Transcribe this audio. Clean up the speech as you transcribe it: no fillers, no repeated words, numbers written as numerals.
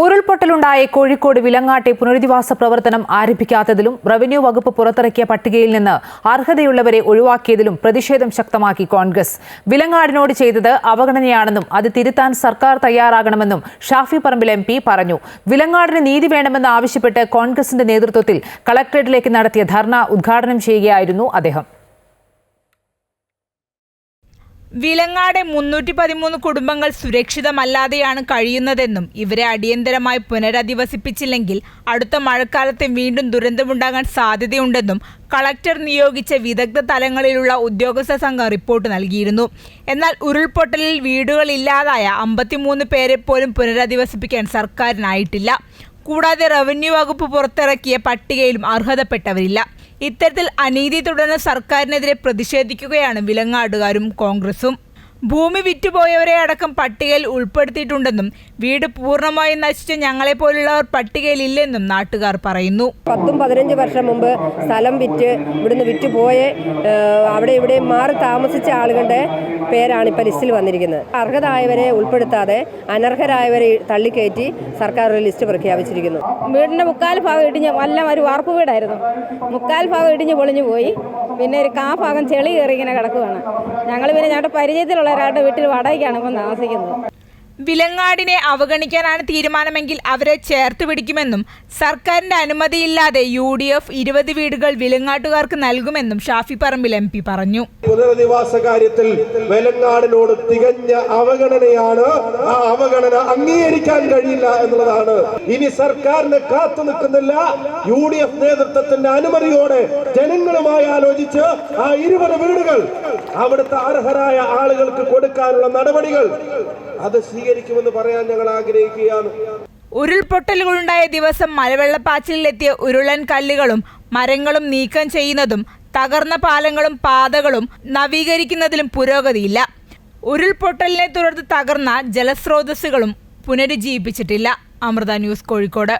ഉരുൾപൊട്ടലുണ്ടായ കോഴിക്കോട് വിലങ്ങാട്ടെ പുനരധിവാസ പ്രവർത്തനം ആരംഭിക്കാത്തതിലും റവന്യൂ വകുപ്പ് പുറത്തിറക്കിയ പട്ടികയിൽ നിന്ന് അർഹതയുള്ളവരെ ഒഴിവാക്കിയതിലും പ്രതിഷേധം ശക്തമാക്കി കോൺഗ്രസ്. വിലങ്ങാടിനോട് ചെയ്തത് അവഗണനയാണെന്നും അത് തിരുത്താൻ സർക്കാർ തയ്യാറാകണമെന്നും ഷാഫി പറമ്പിൽ MP പറഞ്ഞു. വിലങ്ങാടിന് നീതി വേണമെന്ന് ആവശ്യപ്പെട്ട് കോൺഗ്രസിന്റെ നേതൃത്വത്തിൽ കളക്ടറേറ്റിലേക്ക് നടത്തിയ ധർണ ഉദ്ഘാടനം ചെയ്യുകയായിരുന്നു അദ്ദേഹം. വിലങ്ങാടെ 313 കുടുംബങ്ങൾ സുരക്ഷിതമല്ലാതെയാണ് കഴിയുന്നതെന്നും ഇവരെ അടിയന്തരമായി പുനരധിവസിപ്പിച്ചില്ലെങ്കിൽ അടുത്ത മഴക്കാലത്ത് വീണ്ടും ദുരന്തമുണ്ടാകാൻ സാധ്യതയുണ്ടെന്നും കളക്ടർ നിയോഗിച്ച വിദഗ്ധ തലങ്ങളിലുള്ള ഉദ്യോഗസ്ഥ സംഘം റിപ്പോർട്ട് നൽകിയിരുന്നു. എന്നാൽ ഉരുൾപൊട്ടലിൽ വീടുകളില്ലാതായ 53 പേരെ പോലും പുനരധിവസിപ്പിക്കാൻ സർക്കാരിനായിട്ടില്ല. കൂടാതെ റവന്യൂ വകുപ്പ് പുറത്തിറക്കിയ പട്ടികയിലും അർഹതപ്പെട്ടവരില്ല. ഇത്തരത്തിൽ അനീതി തുടർന്ന് സർക്കാരിനെതിരെ പ്രതിഷേധിക്കുകയാണ് വിലങ്ങാടുകാരും കോൺഗ്രസും. ഭൂമി വിറ്റുപോയവരെ അടക്കം പട്ടികയിൽ ഉൾപ്പെടുത്തിയിട്ടുണ്ടെന്നും വീട് പൂർണ്ണമായും നശിച്ച ഞങ്ങളെപ്പോലുള്ളവർ പട്ടികയിലില്ലെന്നും നാട്ടുകാർ പറയുന്നു. 10-15 വർഷം മുമ്പ് സ്ഥലം വിറ്റ് ഇവിടുന്ന് വിറ്റുപോയ അവിടെ ഇവിടെ മാറി താമസിച്ച ആളുകളുടെ പേരാണ് ഇപ്പോൾ ലിസ്റ്റിൽ വന്നിരിക്കുന്നത്. അർഹരായവരെ ഉൾപ്പെടുത്താതെ അനർഹരായവരെ തള്ളിക്കയറ്റി സർക്കാർ ഒരു ലിസ്റ്റ് പ്രഖ്യാപിച്ചിരിക്കുന്നു. വീടിൻ്റെ 3/4 ഭാഗം ഇടിഞ്ഞ് വല്ലം ഒരു വാർപ്പ് വീടായിരുന്നു. 3/4 ഭാഗം ഇടിഞ്ഞ് പൊളിഞ്ഞു പോയി. പിന്നെ ഒരു 1/4 ഭാഗം ചെളി കയറി ഇങ്ങനെ കിടക്കുകയാണ്. ഞങ്ങൾ പിന്നെ ഞങ്ങളുടെ പരിചയത്തിലുള്ള ഒരാളുടെ വീട്ടിൽ വാടകയ്ക്കാണ് ഇപ്പം താമസിക്കുന്നത്. വിലങ്ങാടിനെ അവഗണിക്കാനാണ് തീരുമാനമെങ്കിൽ അവരെ ചേർത്ത് പിടിക്കുമെന്നും സർക്കാരിന്റെ അനുമതിയില്ലാതെ UDF 20 വീടുകൾ വിലങ്ങാട്ടുകാർക്ക് നൽകുമെന്നും ഷാഫി പറമ്പിൽ MP പറഞ്ഞു. പുനരധിവാസ കാര്യത്തിൽ വിലങ്ങാടിനോട് തികഞ്ഞ അവഗണനയാണ്. ആ അവഗണന അംഗീകരിക്കാൻ കഴിയില്ല എന്നുള്ളതാണ്. ഇനി സർക്കാരിനെ കാത്തു നിൽക്കുന്നില്ല. UDF നേതൃത്വത്തിന്റെ അനുമതിയോടെ ജനങ്ങളുമായി ആലോചിച്ച് ആ 20 വീടുകൾ അവിടുത്തെ അർഹരായ ആളുകൾക്ക് കൊടുക്കാനുള്ള നടപടികൾ അത് സ്വീകരിക്കുമെന്ന് പറയാൻ ഞങ്ങൾ ആഗ്രഹിക്കുകയാണ്. ഉരുൾപൊട്ടലുകളുണ്ടായ ദിവസം മലവെള്ളപ്പാച്ചിലെത്തിയ ഉരുളൻ കല്ലുകളും മരങ്ങളും നീക്കം ചെയ്യുന്നതും തകർന്ന പാലങ്ങളും പാതകളും നവീകരിക്കുന്നതിലും പുരോഗതിയില്ല. ഉരുൾപൊട്ടലിനെ തുടർന്ന് തകർന്ന ജലസ്രോതസ്സുകളും പുനരുജ്ജീവിപ്പിച്ചിട്ടില്ല. അമൃത ന്യൂസ്, കോഴിക്കോട്.